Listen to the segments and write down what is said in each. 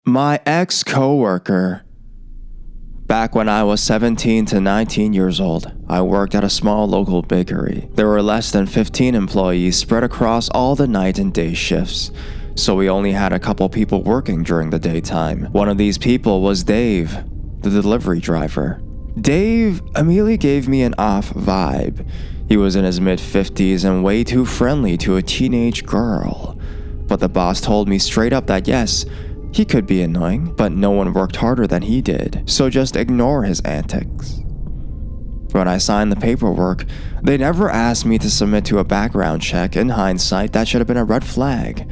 My ex-coworker. Back when I was 17 to 19 years old, I worked at a small local bakery. There were less than 15 employees spread across all the night and day shifts, so we only had a couple people working during the daytime. One of these people was Dave, the delivery driver. Dave immediately gave me an off vibe. He was in his mid-50s and way too friendly to a teenage girl. But the boss told me straight up that yes, he could be annoying, but no one worked harder than he did, so just ignore his antics. When I signed the paperwork, they never asked me to submit to a background check. In hindsight, that should have been a red flag.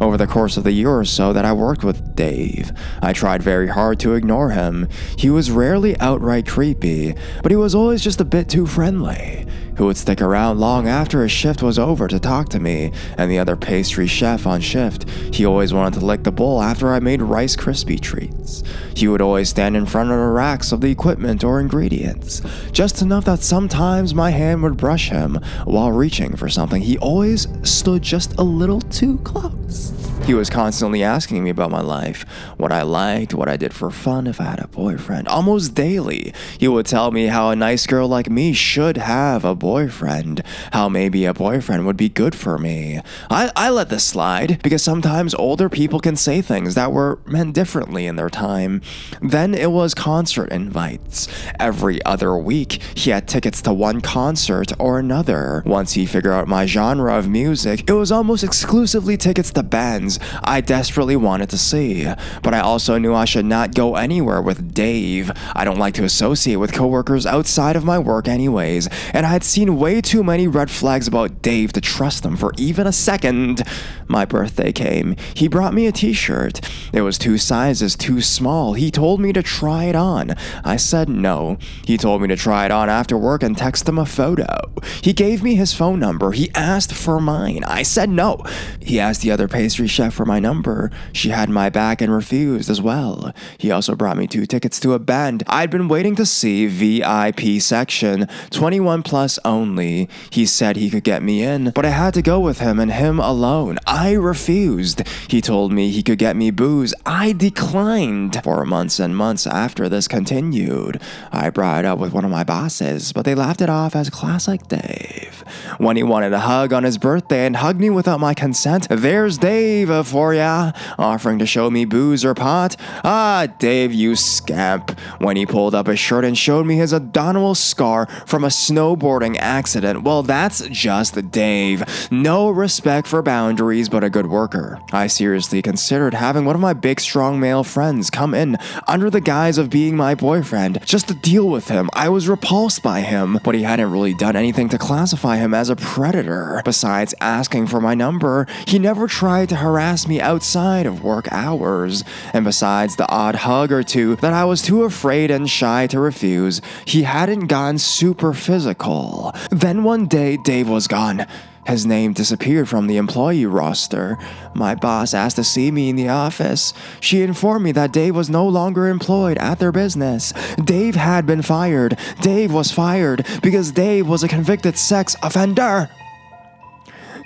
Over the course of the year or so that I worked with Dave, I tried very hard to ignore him. He was rarely outright creepy, but he was always just a bit too friendly. Who would stick around long after his shift was over to talk to me and the other pastry chef on shift. He always wanted to lick the bowl after I made Rice Krispie treats. He would always stand in front of the racks of the equipment or ingredients, just enough that sometimes my hand would brush him while reaching for something. He always stood just a little too close. He was constantly asking me about my life, what I liked, what I did for fun, if I had a boyfriend. Almost daily, he would tell me how a nice girl like me should have a boyfriend, how maybe a boyfriend would be good for me. I let this slide because sometimes older people can say things that were meant differently in their time. Then it was concert invites. Every other week, he had tickets to one concert or another. Once he figured out my genre of music, it was almost exclusively tickets to bands I desperately wanted to see. But I also knew I should not go anywhere with Dave. I don't like to associate with coworkers outside of my work anyways, and I had seen way too many red flags about Dave to trust him for even a second. My birthday came. He brought me a t-shirt. It was 2 sizes too small. He told me to try it on. I said no. He told me to try it on after work and text him a photo. He gave me his phone number. He asked for mine. I said no. He asked the other pastry chef for my number. She had my back and refused as well. He also brought me 2 tickets to a band I'd been waiting to see, VIP section, 21 plus only. He said he could get me in, but I had to go with him and him alone. I refused. He told me he could get me booze. I declined. For months and months after this continued, I brought it up with one of my bosses, but they laughed it off as classic Dave. When he wanted a hug on his birthday and hugged me without my consent, there's Dave for ya, offering to show me booze or pot. Ah, Dave, you scamp. When he pulled up his shirt and showed me his abdominal scar from a snowboarding accident, well, that's just Dave. No respect for boundaries, but a good worker. I seriously considered having one of my big strong male friends come in under the guise of being my boyfriend, just to deal with him. I was repulsed by him, but he hadn't really done anything to classify him as a predator. Besides asking for my number, he never tried to harass me outside of work hours. And besides the odd hug or two that I was too afraid and shy to refuse, he hadn't gone super physical. Then one day, Dave was gone. His name disappeared from the employee roster. My boss asked to see me in the office. She informed me that Dave was no longer employed at their business. Dave had been fired. Dave was fired because Dave was a convicted sex offender.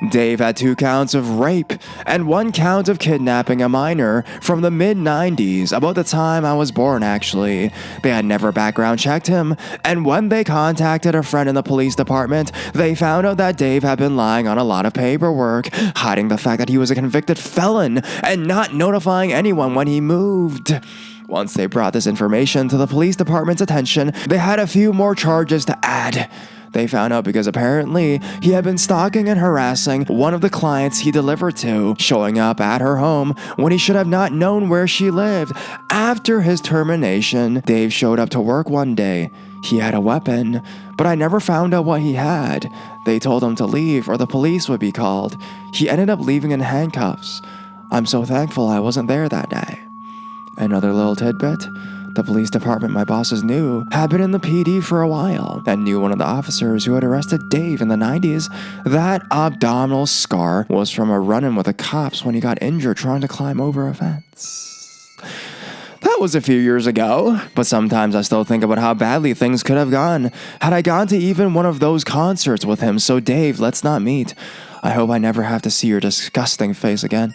Dave had 2 counts of rape and 1 count of kidnapping a minor from the mid-90s, about the time I was born actually. They had never background checked him, and when they contacted a friend in the police department, they found out that Dave had been lying on a lot of paperwork, hiding the fact that he was a convicted felon, and not notifying anyone when he moved. Once they brought this information to the police department's attention, they had a few more charges to add. They found out because apparently he had been stalking and harassing one of the clients he delivered to, showing up at her home when he should have not known where she lived. After his termination, Dave showed up to work one day. He had a weapon, but I never found out what he had. They told him to leave or the police would be called. He ended up leaving in handcuffs. I'm so thankful I wasn't there that day. Another little tidbit. The police department my bosses knew had been in the PD for a while and knew one of the officers who had arrested Dave in the 90s. That abdominal scar was from a run-in with the cops when he got injured trying to climb over a fence. That was a few years ago, but sometimes I still think about how badly things could have gone had I gone to even one of those concerts with him. So Dave, let's not meet. I hope I never have to see your disgusting face again.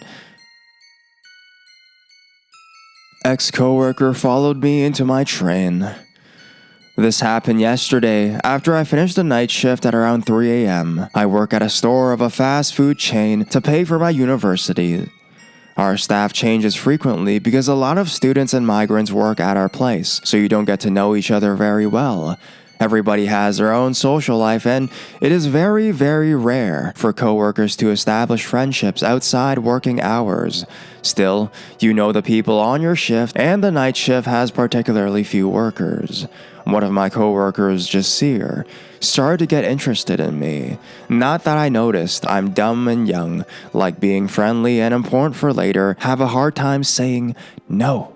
Ex-Coworker followed me into my train. This happened yesterday after I finished the night shift at around 3 a.m. I work at a store of a fast food chain to pay for my university. Our staff changes frequently because a lot of students and migrants work at our place, so you don't get to know each other very well. Everybody has their own social life, and it is very, very rare for coworkers to establish friendships outside working hours. Still, you know the people on your shift, and the night shift has particularly few workers. One of my coworkers, Jasir, started to get interested in me. Not that I noticed, I'm dumb and young, like being friendly and important for later, have a hard time saying no.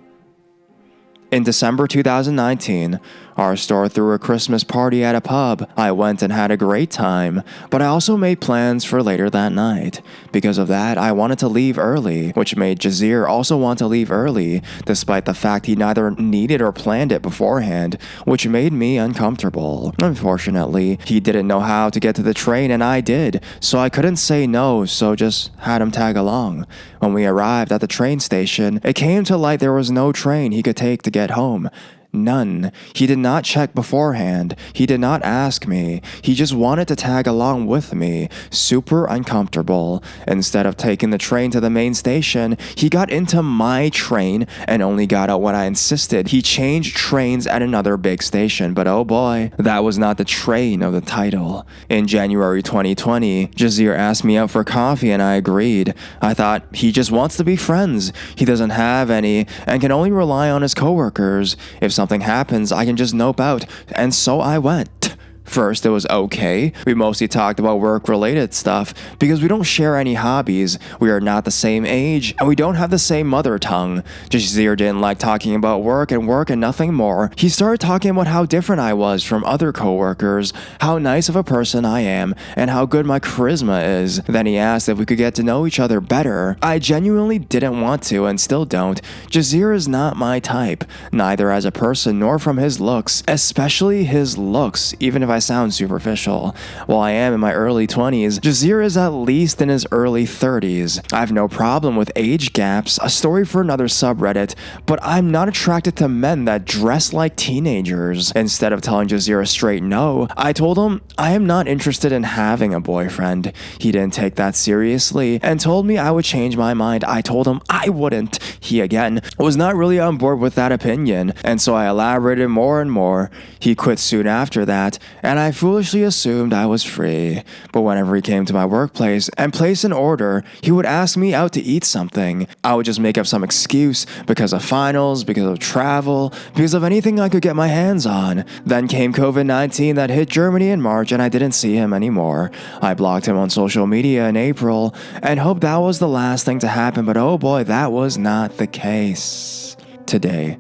In December 2019, our store threw a Christmas party at a pub. I went and had a great time, but I also made plans for later that night. Because of that, I wanted to leave early, which made Jasir also want to leave early, despite the fact he neither needed or planned it beforehand, which made me uncomfortable. Unfortunately, he didn't know how to get to the train and I did, so I couldn't say no, so just had him tag along. When we arrived at the train station, it came to light there was no train he could take to get home. None. He did not check beforehand. He did not ask me. He just wanted to tag along with me. Super uncomfortable. Instead of taking the train to the main station, he got into my train and only got out when I insisted. He changed trains at another big station, but oh boy, that was not the train of the title. In January 2020, Jasir asked me out for coffee and I agreed. I thought he just wants to be friends. He doesn't have any and can only rely on his coworkers. If something happens, I can just nope out, and so I went. First, it was okay. We mostly talked about work-related stuff because we don't share any hobbies, we are not the same age, and we don't have the same mother tongue. Jasir didn't like talking about work and nothing more. He started talking about how different I was from other coworkers, how nice of a person I am, and how good my charisma is. Then he asked if we could get to know each other better. I genuinely didn't want to and still don't. Jasir is not my type, neither as a person nor from his looks, especially his looks, even if I sound superficial. While I am in my early 20s, Jasir is at least in his early 30s. I have no problem with age gaps, a story for another subreddit, but I'm not attracted to men that dress like teenagers. Instead of telling Jasir a straight no, I told him I am not interested in having a boyfriend. He didn't take that seriously and told me I would change my mind. I told him I wouldn't. He again was not really on board with that opinion, and so I elaborated more and more. He quit soon after that, and I foolishly assumed I was free. But whenever he came to my workplace and placed an order, he would ask me out to eat something. I would just make up some excuse because of finals, because of travel, because of anything I could get my hands on. Then came COVID-19 that hit Germany in March and I didn't see him anymore. I blocked him on social media in April and hoped that was the last thing to happen, but oh boy, that was not the case. Today,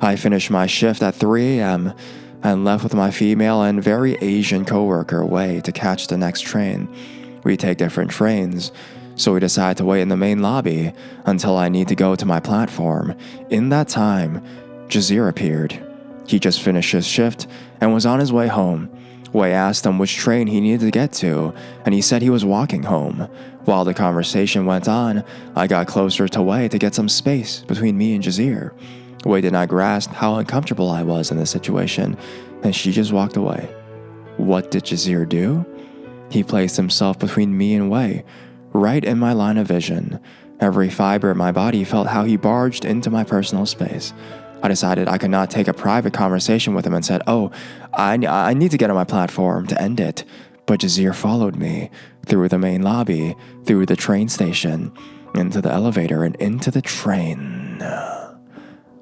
I finished my shift at 3 a.m. and left with my female and very Asian coworker Wei to catch the next train. We take different trains, so we decide to wait in the main lobby until I need to go to my platform. In that time, Jasir appeared. He just finished his shift and was on his way home. Wei asked him which train he needed to get to, and he said he was walking home. While the conversation went on, I got closer to Wei to get some space between me and Jasir. Wei did not grasp how uncomfortable I was in this situation, and she just walked away. What did Jasir do? He placed himself between me and Wei, right in my line of vision. Every fiber in my body felt how he barged into my personal space. I decided I could not take a private conversation with him and said, I need to get on my platform to end it. But Jasir followed me through the main lobby, through the train station, into the elevator, and into the train.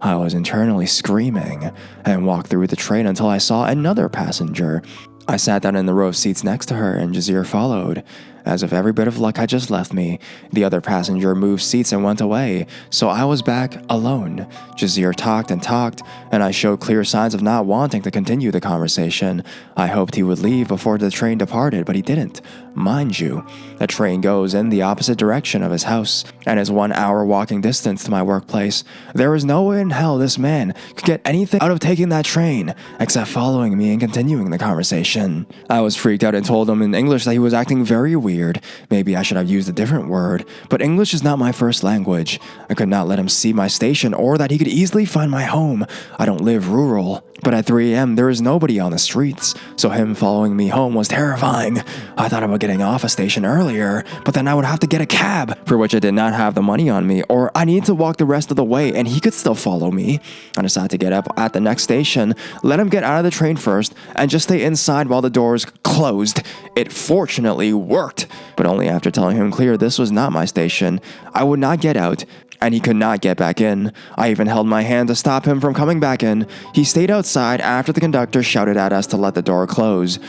I was internally screaming and walked through the train until I saw another passenger. I sat down in the row of seats next to her and Jasir followed. As if every bit of luck had just left me, the other passenger moved seats and went away, so I was back alone. Jasir talked, and I showed clear signs of not wanting to continue the conversation. I hoped he would leave before the train departed, but he didn't. Mind you, the train goes in the opposite direction of his house, and is 1 hour walking distance to my workplace. There is no way in hell this man could get anything out of taking that train, except following me and continuing the conversation. I was freaked out and told him in English that he was acting very weird weird. Maybe I should have used a different word, but English is not my first language. I could not let him see my station or that he could easily find my home. I don't live rural. But at 3 a.m., there is nobody on the streets, so him following me home was terrifying. I thought about getting off a station earlier, but then I would have to get a cab, for which I did not have the money on me, or I needed to walk the rest of the way and he could still follow me. I decided to get up at the next station, let him get out of the train first, and just stay inside while the doors closed. It fortunately worked, but only after telling him clear this was not my station. I would not get out, and he could not get back in. I even held my hand to stop him from coming back in. He stayed outside after the conductor shouted at us to let the door close.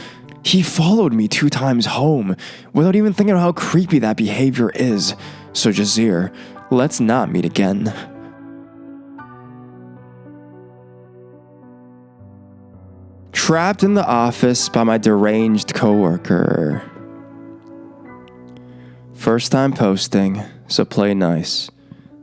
He followed me 2 times home, without even thinking of how creepy that behavior is. So Jazir, let's not meet again. Trapped in the office by my deranged coworker. First time posting, so play nice.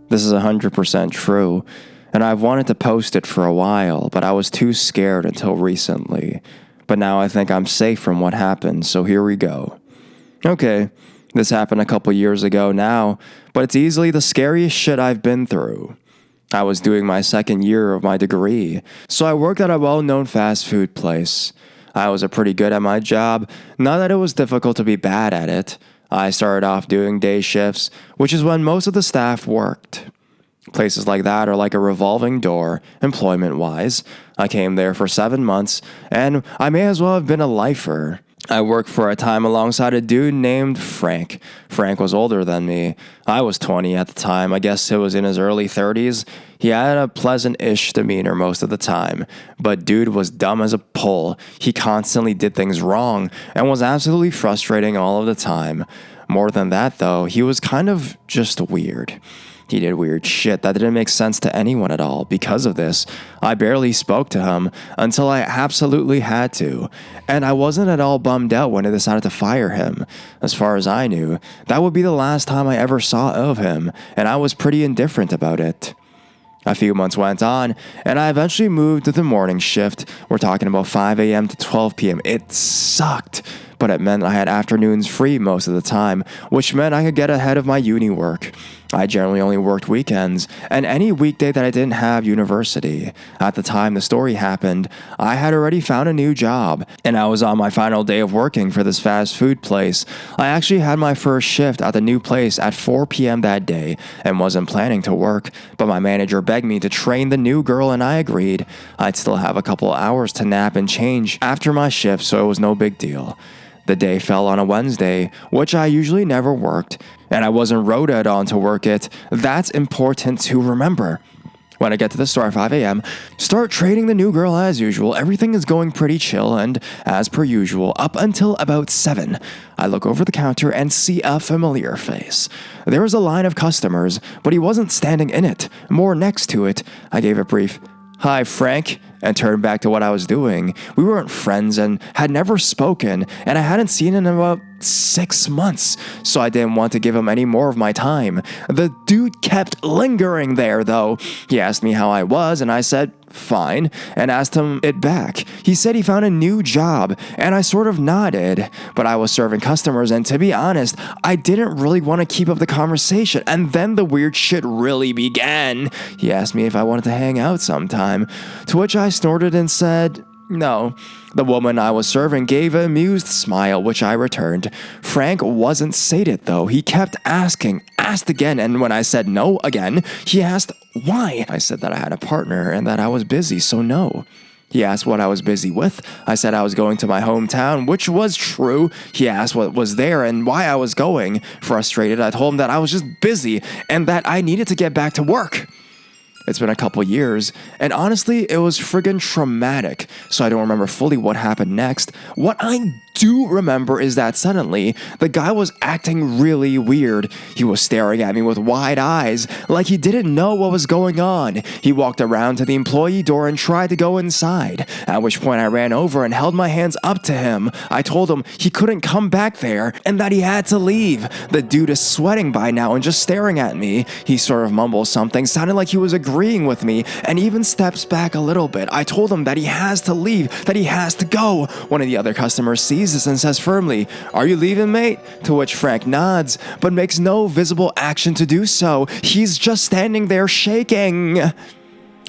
This is 100% true, and I've wanted to post it for a while, but I was too scared until recently. But now I think I'm safe from what happened, so here we go. Okay, this happened a couple years ago now, but it's easily the scariest shit I've been through. I was doing my 2nd year of my degree, so I worked at a well-known fast food place. I was pretty good at my job, not that it was difficult to be bad at it. I started off doing day shifts, which is when most of the staff worked. Places like that are like a revolving door, employment-wise. I came there for 7 months, and I may as well have been a lifer. I worked for a time alongside a dude named Frank. Frank was older than me. I was 20 at the time. I guess he was in his early 30s. He had a pleasant-ish demeanor most of the time, but dude was dumb as a pole. He constantly did things wrong and was absolutely frustrating all of the time. More than that, though, he was kind of just weird. He did weird shit that didn't make sense to anyone at all. Because of this, I barely spoke to him until I absolutely had to, and I wasn't at all bummed out when I decided to fire him. As far as I knew, that would be the last time I ever saw of him, and I was pretty indifferent about it. A few months went on, and I eventually moved to the morning shift. We're talking about 5 a.m. to 12 p.m. It sucked, but it meant I had afternoons free most of the time, which meant I could get ahead of my uni work. I generally only worked weekends, and any weekday that I didn't have university. At the time the story happened, I had already found a new job, and I was on my final day of working for this fast food place. I actually had my first shift at the new place at 4 p.m. that day, and wasn't planning to work, but my manager begged me to train the new girl, and I agreed. I'd still have a couple hours to nap and change after my shift, so it was no big deal. The day fell on a Wednesday, which I usually never worked, and I wasn't rotated on to work it. That's important to remember. When I get to the store at 5 a.m., start training the new girl as usual. Everything is going pretty chill and as per usual up until about 7. I look over the counter and see a familiar face. There was a line of customers, but he wasn't standing in it, more next to it. I gave a brief, "Hi, Frank," and turned back to what I was doing. We weren't friends and had never spoken, and I hadn't seen him in about 6 months, so I didn't want to give him any more of my time. The dude kept lingering there, though. He asked me how I was, and I said, "Fine," and asked him it back. He said he found a new job, and I sort of nodded, but I was serving customers, and to be honest, I didn't really want to keep up the conversation, and then the weird shit really began. He asked me if I wanted to hang out sometime, to which I snorted and said, "No." The woman I was serving gave an amused smile, which I returned. Frank wasn't sated, though. He kept asked again, and when I said no again, he asked why. I said that I had a partner and that I was busy, so no. He asked what I was busy with. I said I was going to my hometown, which was true. He asked what was there and why I was going. Frustrated, I told him that I was just busy and that I needed to get back to work. It's been a couple years, and honestly, it was friggin' traumatic, so I don't remember fully what happened next. What I do remember is that suddenly, the guy was acting really weird. He was staring at me with wide eyes, like he didn't know what was going on. He walked around to the employee door and tried to go inside, at which point I ran over and held my hands up to him. I told him he couldn't come back there, and that he had to leave. The dude is sweating by now and just staring at me. He sort of mumbles something, sounded like he was agreeing with me, and even steps back a little bit. I told him that he has to leave, that he has to go. One of the other customers sees raises and says firmly, "Are you leaving, mate?" To which Frank nods, but makes no visible action to do so. He's just standing there shaking.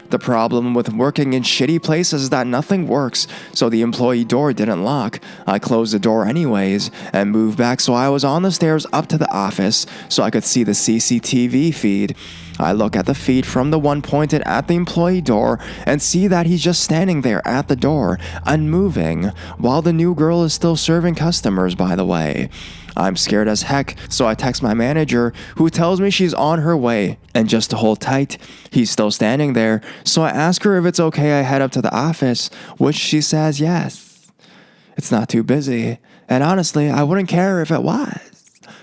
The problem with working in shitty places is that nothing works, so the employee door didn't lock. I closed the door anyways and moved back, so I was on the stairs up to the office so I could see the CCTV feed. I look at the feed from the one pointed at the employee door and see that he's just standing there at the door, unmoving, while the new girl is still serving customers, by the way. I'm scared as heck, so I text my manager, who tells me she's on her way. And just to hold tight, he's still standing there, so I ask her if it's okay I head up to the office, which she says yes. It's not too busy, and honestly, I wouldn't care if it was.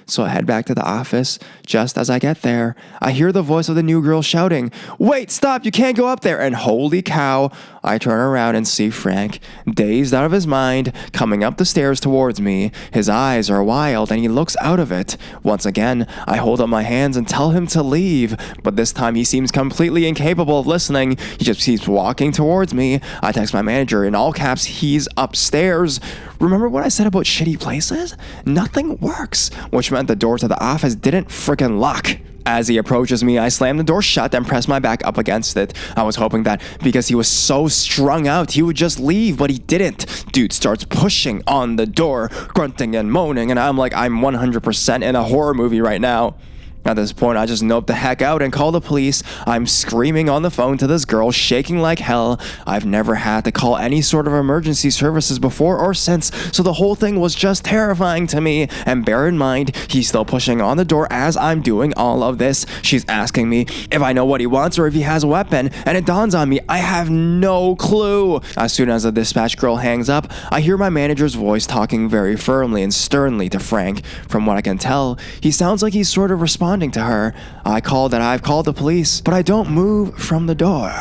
So I head back to the office. Just as I get there, I hear the voice of the new girl shouting, "Wait, stop, you can't go up there." And holy cow, I turn around and see Frank, dazed out of his mind, coming up the stairs towards me. His eyes are wild and he looks out of it. Once again, I hold up my hands and tell him to leave, but this time he seems completely incapable of listening. He just keeps walking towards me. I text my manager in all caps, "He's upstairs." Remember what I said about shitty places? Nothing works, which meant the door to the office didn't frickin' lock. As he approaches me, I slam the door shut and press my back up against it. I was hoping that because he was so strung out, he would just leave, but he didn't. Dude starts pushing on the door, grunting and moaning, and I'm like, I'm 100% in a horror movie right now. At this point, I just nope the heck out and call the police. I'm screaming on the phone to this girl, shaking like hell. I've never had to call any sort of emergency services before or since, so the whole thing was just terrifying to me. And bear in mind, he's still pushing on the door as I'm doing all of this. She's asking me if I know what he wants or if he has a weapon, and it dawns on me, I have no clue. As soon as the dispatch girl hangs up, I hear my manager's voice talking very firmly and sternly to Frank. From what I can tell, he sounds like he's sort of responding to her. I've called the police, but I don't move from the door.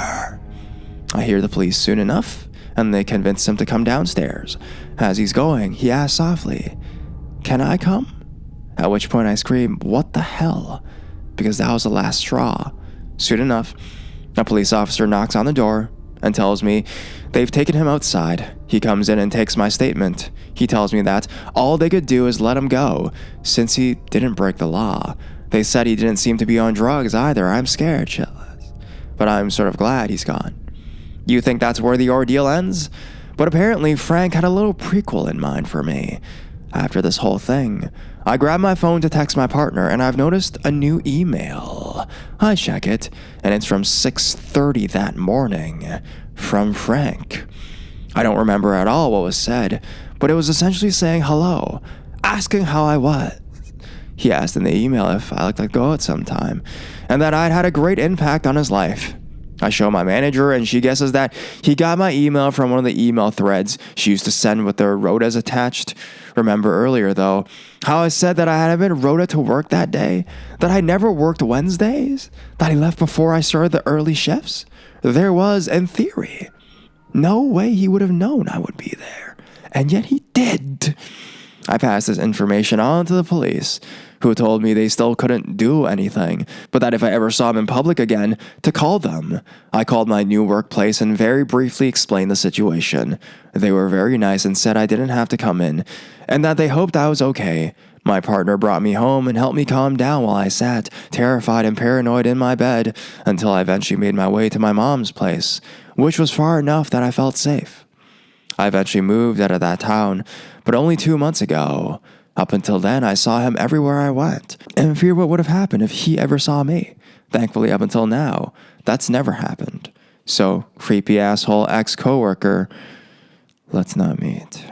I hear the police soon enough, and they convince him to come downstairs. As he's going, he asks softly, "Can I come?" At which point I scream, "What the hell?" Because that was the last straw. Soon enough, a police officer knocks on the door and tells me they've taken him outside. He comes in and takes my statement. He tells me that all they could do is let him go, since he didn't break the law. They said he didn't seem to be on drugs either. I'm scared shitless, but I'm sort of glad he's gone. You think that's where the ordeal ends? But apparently Frank had a little prequel in mind for me. After this whole thing, I grab my phone to text my partner, and I've noticed a new email. I check it, and it's from 6:30 that morning, from Frank. I don't remember at all what was said, but it was essentially saying hello, asking how I was. He asked in the email if I liked to go out sometime, and that I'd had a great impact on his life. I show my manager, and she guesses that he got my email from one of the email threads she used to send with their rotas attached. Remember earlier, though, how I said that I had been rota to work that day, that I never worked Wednesdays, that he left before I started the early shifts? There was, in theory, no way he would have known I would be there, and yet he did. I passed this information on to the police, who told me they still couldn't do anything, but that if I ever saw him in public again, to call them. I called my new workplace and very briefly explained the situation. They were very nice and said I didn't have to come in, and that they hoped I was okay. My partner brought me home and helped me calm down while I sat, terrified and paranoid in my bed, until I eventually made my way to my mom's place, which was far enough that I felt safe. I eventually moved out of that town, but only 2 months ago. Up until then, I saw him everywhere I went, and feared what would have happened if he ever saw me. Thankfully, up until now, that's never happened. So, creepy asshole ex-coworker, let's not meet.